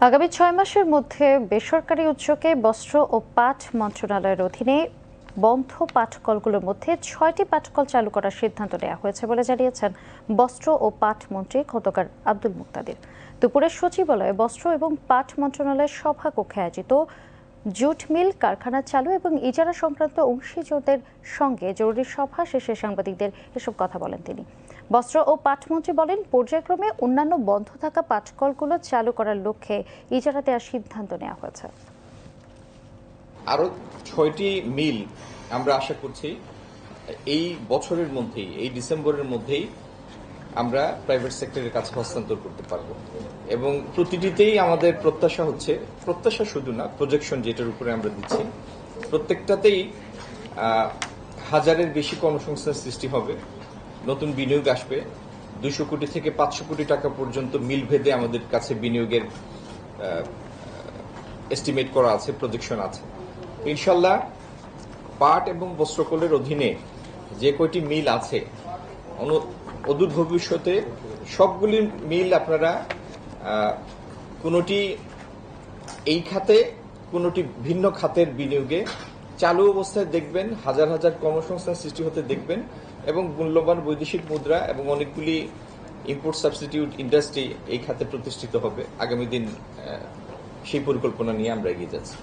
আগামী ৬ মাসের মধ্যে বেসরকারি উদ্যোগে বস্ত্র ও পাট মন্ত্রণালয়ের অধীনে বন্ধ পাটকলগুলোর মধ্যে ৬টি পাটকল চালু করার সিদ্ধান্ত নেওয়া হয়েছে বলে জানিয়েছেন বস্ত্র ও পাট মন্ত্রী খন্দকার আব্দুল মুক্তাদির। দুপুরে সচিবালয়ে বস্ত্র এবং পাট মন্ত্রণালয়ের সভাকক্ষে আয়োজিত জুট মিল কারখানা চালু এবং ইজারা সংক্রান্ত অংশীজনদের সঙ্গে জরুরি সভা শেষে সাংবাদিকদের এসব কথা বলেন তিনি। বস্ত্র ও পাটমন্ত্রী বলেন, পর্যায়ক্রমে অন্যান্য বন্ধ থাকা পাটকলগুলো চালু করার লক্ষ্যে ইজারা দেওয়ার সিদ্ধান্ত নেওয়া হয়েছে। আরো ৬টি মিল আমরা আশা করছি এই বছরের মধ্যেই, এই ডিসেম্বরের মধ্যেই আমরা প্রাইভেট সেক্টরের কাছে হস্তান্তর করতে পারবো এবং প্রতিটিতেই আমাদের প্রত্যাশা শুধু না, প্রজেকশন যেটার উপরে আমরা দিচ্ছি, প্রত্যেকটাতেই হাজারের বেশি কর্মসংস্থান সৃষ্টি হবে, নতুন বিনিয়োগ আসবে। ২০০ কোটি থেকে ৫০০ কোটি টাকা পর্যন্ত মিল ভেদে আমাদের কাছে বিনিয়োগের এস্টিমেট করা আছে, প্রজেকশন আছে। ইনশাল্লাহ পাট এবং বস্ত্রকলের অধীনে যে কয়টি মিল আছে অদূর ভবিষ্যতে সবগুলি মিল আপনারা কোনটি এই খাতে কোনটি ভিন্ন খাতের বিনিয়োগে চালু অবস্থায় দেখবেন, হাজার হাজার কর্মসংস্থান সৃষ্টি হতে দেখবেন এবং মূল্যবান বৈদেশিক মুদ্রা এবং অনেকগুলি ইম্পোর্ট সাবস্টিটিউট ইন্ডাস্ট্রি এই খাতে প্রতিষ্ঠিত হবে। আগামী দিন সেই পরিকল্পনা নিয়ে আমরা এগিয়ে যাচ্ছি।